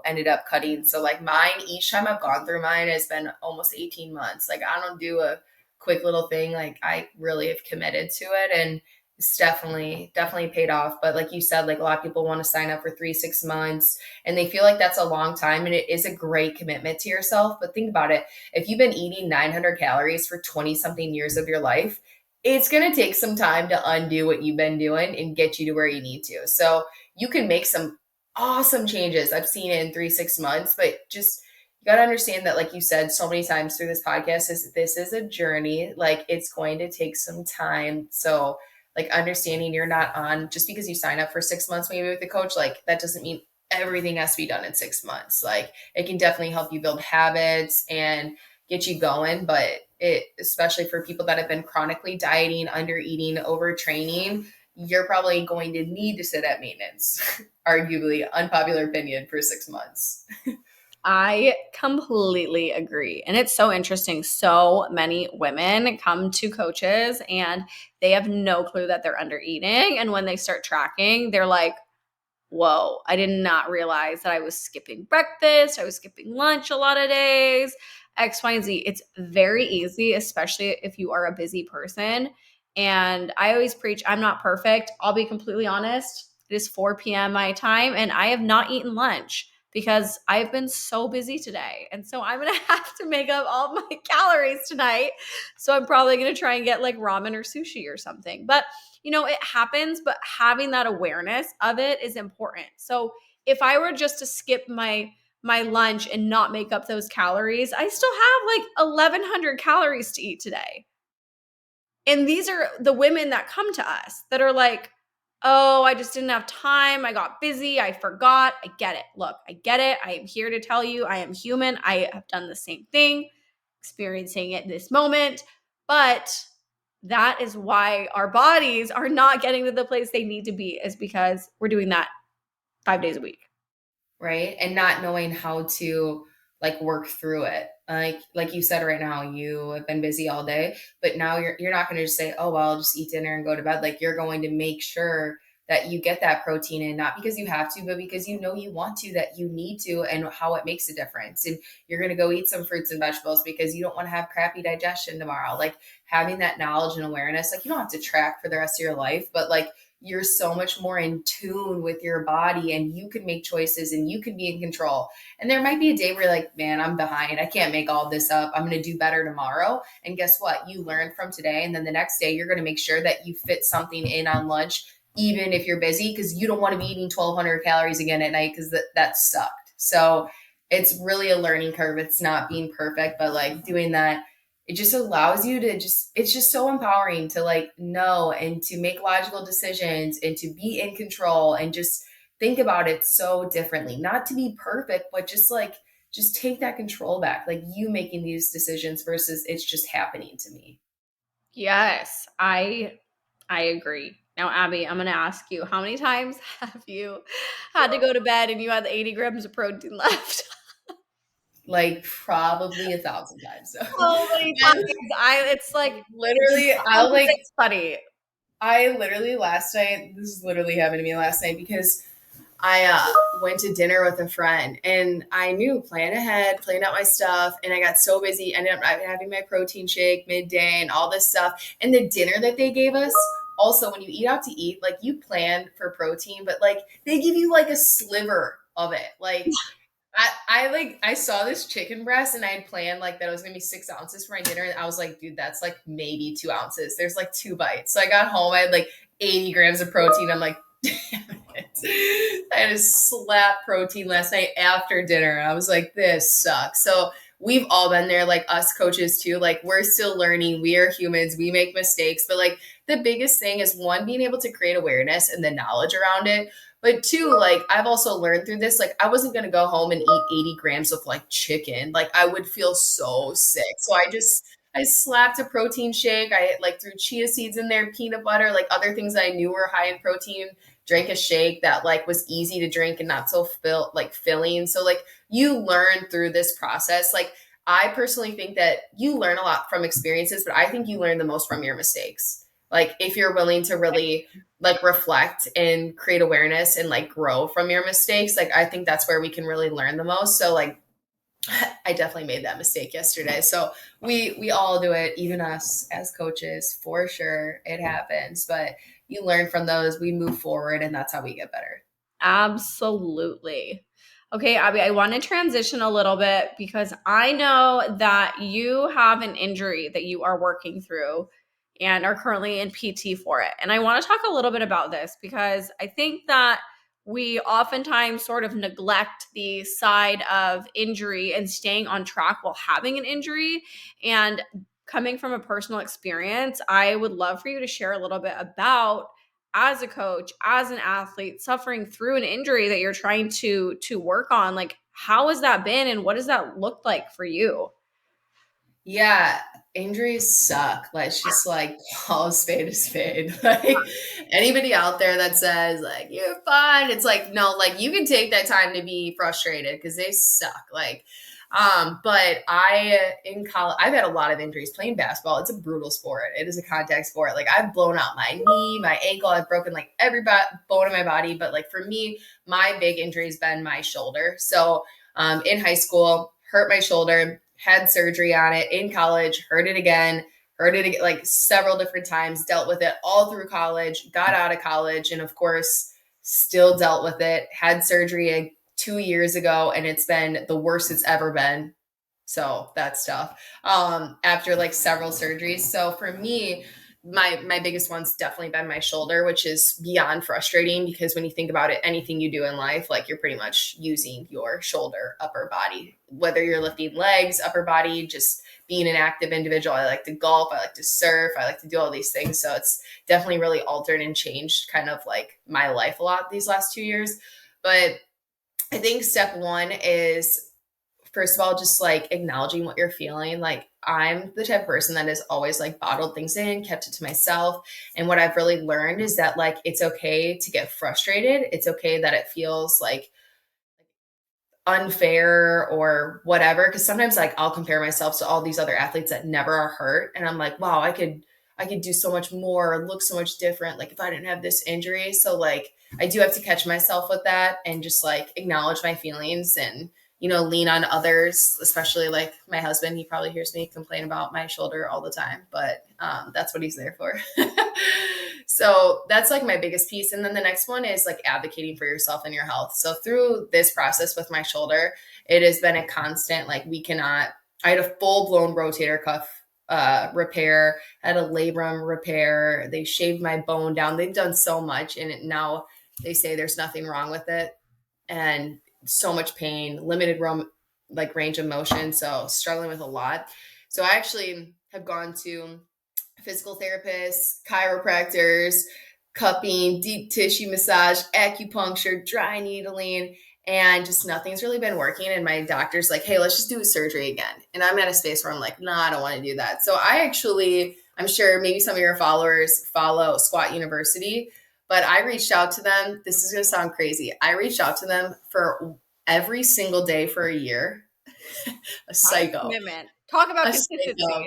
ended up cutting. So like mine, each time I've gone through mine has been almost 18 months. Like I don't do a quick little thing. Like I really have committed to it, and it's definitely paid off. But like you said, like a lot of people want to sign up for 3, 6 months and they feel like that's a long time, and it is a great commitment to yourself. But think about it. If you've been eating 900 calories for 20 something years of your life, it's going to take some time to undo what you've been doing and get you to where you need to. So you can make some awesome changes. I've seen it in 3, 6 months, but just you got to understand that, like you said so many times through this podcast, is this is a journey. Like it's going to take some time. So like understanding you're not on just because you sign up for 6 months maybe with a coach, like that doesn't mean everything has to be done in 6 months. Like it can definitely help you build habits and get you going. But it, especially for people that have been chronically dieting, under eating, overtraining, you're probably going to need to sit at maintenance, arguably unpopular opinion, for 6 months. I completely agree. And it's so interesting. So many women come to coaches and they have no clue that they're under eating. And when they start tracking, they're like, whoa, I did not realize that I was skipping breakfast. I was skipping lunch a lot of days, X, Y, and Z. It's very easy, especially if you are a busy person. And I always preach, I'm not perfect. I'll be completely honest. It is 4 p.m. my time, and I have not eaten lunch because I've been so busy today. And so I'm going to have to make up all my calories tonight. So I'm probably going to try and get like ramen or sushi or something. But it happens, but having that awareness of it is important. So if I were just to skip my lunch and not make up those calories, I still have like 1100 calories to eat today. And these are the women that come to us that are like, oh, I just didn't have time. I got busy. I forgot. I get it. Look, I get it. I am here to tell you I am human. I have done the same thing, experiencing it this moment. But that is why our bodies are not getting to the place they need to be, is because we're doing that 5 days a week. Right. And not knowing how to like work through it. Like you said, right now you have been busy all day, but now you're not going to just say, oh well, I'll just eat dinner and go to bed. Like you're going to make sure that you get that protein in, not because you have to, but because you know you want to, that you need to, and how it makes a difference. And you're going to go eat some fruits and vegetables because you don't want to have crappy digestion tomorrow. Like having that knowledge and awareness, like you don't have to track for the rest of your life, but like you're so much more in tune with your body, and you can make choices and you can be in control. And there might be a day where you're like, man, I'm behind. I can't make all this up. I'm going to do better tomorrow. And guess what? You learn from today. And then the next day, you're going to make sure that you fit something in on lunch, even if you're busy, because you don't want to be eating 1200 calories again at night because that sucked. So it's really a learning curve. It's not being perfect, but like doing that, it just allows you to it's just so empowering to like know and to make logical decisions and to be in control and just think about it so differently. Not to be perfect, but just take that control back, like you making these decisions versus it's just happening to me. Yes, I agree. Now, Abbie, I'm going to ask you, how many times have you had to go to bed and you had the 80 grams of protein left? Like probably 1,000 times. So So many times. It's like, literally, it's funny. I literally last night, this is literally happened to me last night because I went to dinner with a friend and I knew plan ahead, planned out my stuff. And I got so busy, ended up having my protein shake midday and all this stuff. And the dinner that they gave us, also when you eat out to eat, like you plan for protein, but like they give you like a sliver of it. Like I saw this chicken breast and I had planned like that it was gonna be 6 ounces for my dinner. And I was like, dude, that's like maybe 2 ounces. There's like 2 bites. So I got home, I had like 80 grams of protein. I'm like, damn it. I had a slap protein last night after dinner. I was like, this sucks. So we've all been there, like us coaches too. Like we're still learning. We are humans. We make mistakes. But like the biggest thing is one, being able to create awareness and the knowledge around it. But two, like I've also learned through this, like I wasn't gonna go home and eat 80 grams of like chicken. Like I would feel so sick. So I slapped a protein shake. I like threw chia seeds in there, peanut butter, like other things that I knew were high in protein. Drank a shake that like was easy to drink and not so filling. So like you learn through this process. Like I personally think that you learn a lot from experiences, but I think you learn the most from your mistakes. Like if you're willing to really like reflect and create awareness and like grow from your mistakes, like I think that's where we can really learn the most. So like I definitely made that mistake yesterday. So we all do it, even us as coaches, for sure. It happens, but you learn from those, we move forward, and that's how we get better. Absolutely. Okay, Abbie, I want to transition a little bit because I know that you have an injury that you are working through and are currently in PT for it. And I want to talk a little bit about this because I think that we oftentimes sort of neglect the side of injury and staying on track while having an injury. And coming from a personal experience, I would love for you to share a little bit about, as a coach, as an athlete, suffering through an injury that you're trying to work on. Like, how has that been and what does that look like for you? Yeah, injuries suck. Let's just like call a spade a spade. Like anybody out there that says like you're fine, it's like no, like you can take that time to be frustrated because they suck. Like, but I in college I've had a lot of injuries playing basketball. It's a brutal sport. It is a contact sport. Like I've blown out my knee, my ankle. I've broken like every bone in my body. But like for me, my big injury has been my shoulder. So in high school, hurt my shoulder, had surgery on it. In college, hurt it again, like several different times, dealt with it all through college, got out of college, and of course, still dealt with it. Had surgery 2 years ago, and it's been the worst it's ever been. So that's tough. After like several surgeries. So for me, my biggest one's definitely been my shoulder, which is beyond frustrating because when you think about it, anything you do in life, like you're pretty much using your shoulder, upper body, whether you're lifting legs, upper body, just being an active individual. I like to golf, I like to surf, I like to do all these things. So it's definitely really altered and changed kind of like my life a lot these last 2 years. But I think step one is, first of all, just like acknowledging what you're feeling. Like I'm the type of person that has always like bottled things in, kept it to myself. And what I've really learned is that like it's okay to get frustrated. It's okay that it feels like unfair or whatever. Cause sometimes like I'll compare myself to all these other athletes that never are hurt. And I'm like, wow, I could do so much more or look so much different. Like if I didn't have this injury. So like I do have to catch myself with that and just like acknowledge my feelings and, lean on others, especially like my husband. He probably hears me complain about my shoulder all the time, but that's what he's there for. So that's like my biggest piece. And then the next one is like advocating for yourself and your health. So through this process with my shoulder, it has been a constant, like I had a full blown rotator cuff repair, had a labrum repair. They shaved my bone down. They've done so much. And now they say there's nothing wrong with it. And so much pain, limited range of motion. So struggling with a lot. So I actually have gone to physical therapists, chiropractors, cupping, deep tissue massage, acupuncture, dry needling, and just nothing's really been working. And my doctor's like, hey, let's just do a surgery again. And I'm at a space where I'm like, nah, I don't want to do that. So I'm sure maybe some of your followers follow Squat University, but I reached out to them. This is going to sound crazy. I reached out to them for every single day for a year. A psycho. Commitment. Talk about A consistency. psycho.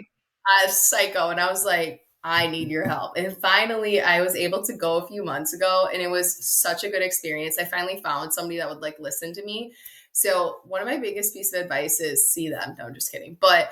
A psycho. And I was like, I need your help. And finally, I was able to go a few months ago, and it was such a good experience. I finally found somebody that would like listen to me. So one of my biggest piece of advice is see them. No, I'm just kidding. But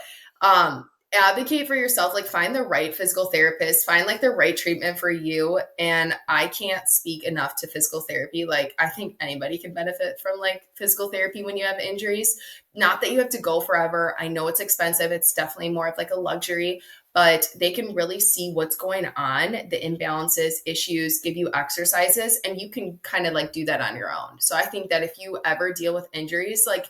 advocate for yourself, like find the right physical therapist, find like the right treatment for you. And I can't speak enough to physical therapy. Like I think anybody can benefit from like physical therapy when you have injuries. Not that you have to go forever. I know it's expensive. It's definitely more of like a luxury, but they can really see what's going on, the imbalances, issues, give you exercises, and you can kind of like do that on your own. So I think that if you ever deal with injuries, like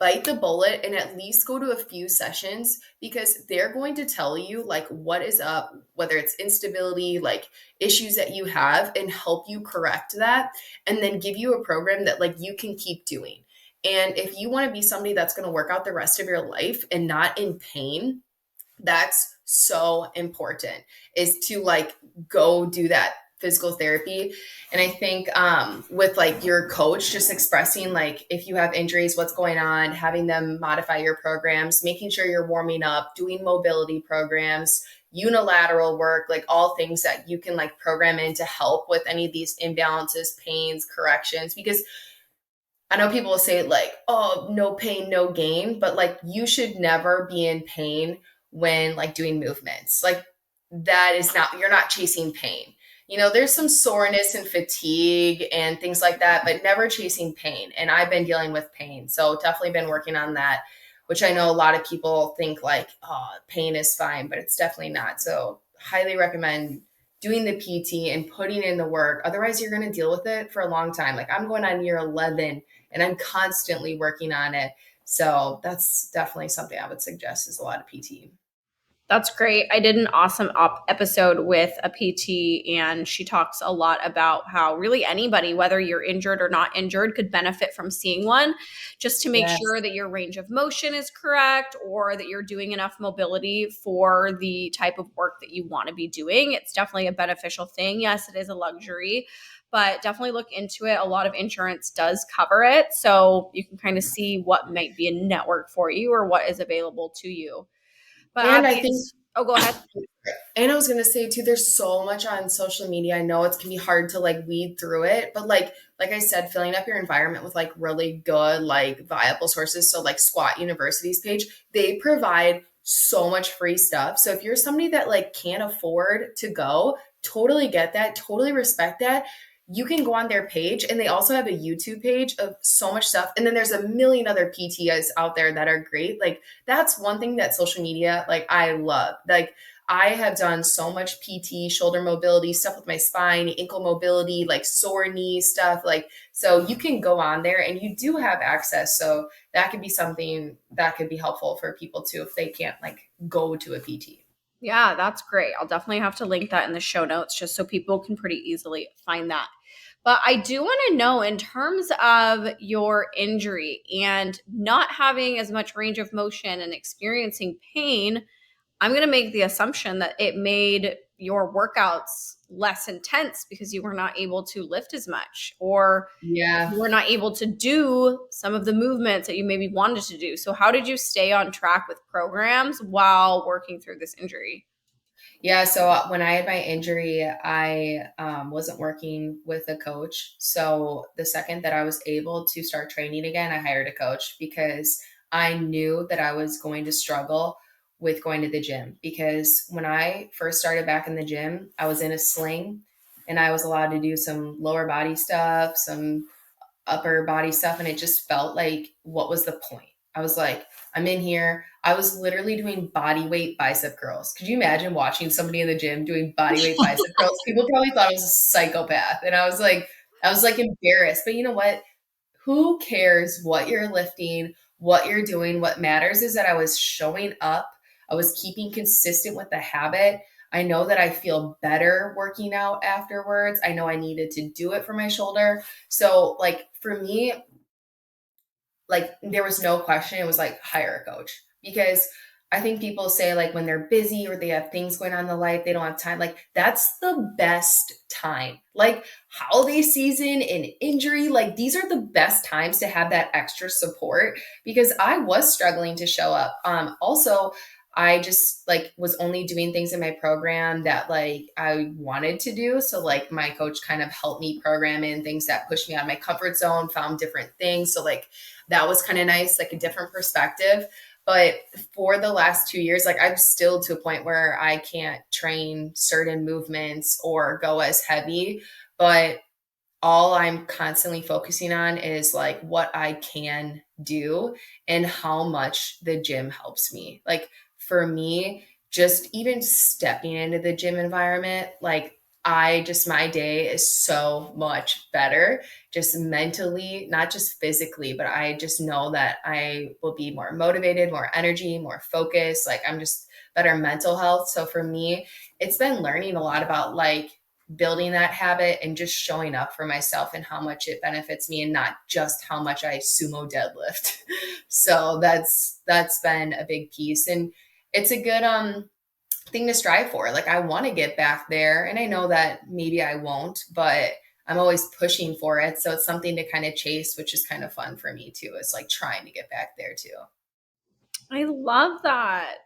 bite the bullet and at least go to a few sessions because they're going to tell you like what is up, whether it's instability, like issues that you have, and help you correct that, and then give you a program that like you can keep doing. And if you want to be somebody that's going to work out the rest of your life and not in pain, that's so important, is to like go do that physical therapy. And I think with like your coach, just expressing like if you have injuries, what's going on, having them modify your programs, making sure you're warming up, doing mobility programs, unilateral work, like all things that you can like program in to help with any of these imbalances, pains, corrections. Because I know people will say like, oh, no pain, no gain, but like you should never be in pain when like doing movements. Like that is not, you're not chasing pain. There's some soreness and fatigue and things like that, but never chasing pain. And I've been dealing with pain. So definitely been working on that, which I know a lot of people think like, oh, pain is fine, but it's definitely not. So highly recommend doing the PT and putting in the work. Otherwise, you're going to deal with it for a long time. Like I'm going on year 11 and I'm constantly working on it. So that's definitely something I would suggest is a lot of PT. That's great. I did an awesome episode with a PT, and she talks a lot about how really anybody, whether you're injured or not injured, could benefit from seeing one just to make Yes. sure that your range of motion is correct or that you're doing enough mobility for the type of work that you want to be doing. It's definitely a beneficial thing. Yes, it is a luxury, but definitely look into it. A lot of insurance does cover it. So you can kind of see what might be a network for you or what is available to you. But And I Abbie, think oh, go ahead. And I was gonna say too, there's so much on social media. I know it can be hard to like weed through it, but like I said, filling up your environment with like really good, like viable sources. So like Squat University's page, they provide so much free stuff. So if you're somebody that like can't afford to go, totally get that, totally respect that. You can go on their page and they also have a YouTube page of so much stuff. And then there's a million other PTs out there that are great. Like that's one thing that social media, like I love. Like I have done so much PT, shoulder mobility, stuff with my spine, ankle mobility, like sore knee stuff. Like, so you can go on there and you do have access. So that could be something that could be helpful for people too if they can't like go to a PT. Yeah, that's great. I'll definitely have to link that in the show notes just so people can pretty easily find that. But I do want to know in terms of your injury and not having as much range of motion and experiencing pain, I'm going to make the assumption that it made your workouts less intense because you were not able to lift as much or Yeah. you were not able to do some of the movements that you maybe wanted to do. So, how did you stay on track with programs while working through this injury? Yeah, so when I had my injury, I wasn't working with a coach. So the second that I was able to start training again, I hired a coach because I knew that I was going to struggle with going to the gym. Because when I first started back in the gym, I was in a sling and I was allowed to do some lower body stuff, some upper body stuff. And it just felt like, what was the point? I was like, I'm in here. I was literally doing body weight bicep curls. Could you imagine watching somebody in the gym doing body weight bicep curls? People probably thought I was a psychopath. And I was like embarrassed. But you know what? Who cares what you're lifting, what you're doing? What matters is that I was showing up. I was keeping consistent with the habit. I know that I feel better working out afterwards. I know I needed to do it for my shoulder. So, like, for me, like there was no question. It was like hire a coach because I think people say like when they're busy or they have things going on in their life, they don't have time. Like that's the best time. Like holiday season and injury, like these are the best times to have that extra support because I was struggling to show up. Also, I just like was only doing things in my program that like I wanted to do. So like my coach kind of helped me program in things that pushed me out of my comfort zone, found different things. So like that was kind of nice, like a different perspective. But for the last 2 years, like I'm still to a point where I can't train certain movements or go as heavy. But all I'm constantly focusing on is like what I can do and how much the gym helps me. Like for me, just even stepping into the gym environment, like my day is so much better, just mentally, not just physically, but I just know that I will be more motivated, more energy, more focused. Like I'm just better mental health. So for me, it's been learning a lot about like building that habit and just showing up for myself and how much it benefits me and not just how much I sumo deadlift. So that's been a big piece and it's a good thing to strive for. Like I want to get back there and I know that maybe I won't, but I'm always pushing for it. So it's something to kind of chase, which is kind of fun for me too. It's like trying to get back there too. I love that.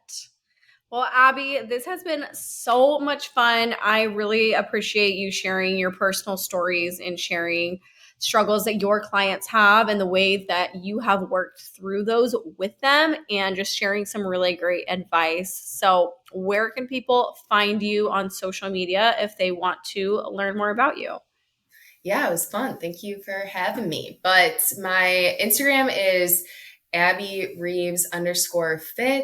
Well, Abbie, this has been so much fun. I really appreciate you sharing your personal stories and sharing struggles that your clients have and the way that you have worked through those with them and just sharing some really great advice. So, where can people find you on social media if they want to learn more about you? Yeah, it was fun. Thank you for having me. But my Instagram is Abbie Reeves _fit.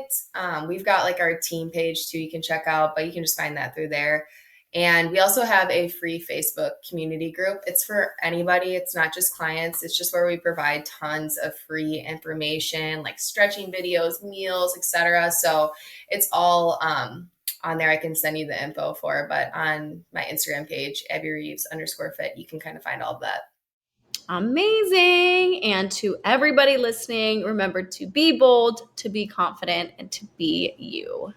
We've got like our team page too, you can check out, but you can just find that through there. And we also have a free Facebook community group. It's for anybody. It's not just clients. It's just where we provide tons of free information like stretching videos, meals, etc. So it's all on there. I can send you the info for, but on my Instagram page, Abbie Reeves _fit, you can kind of find all of that. Amazing. And to everybody listening, remember to be bold, to be confident, and to be you.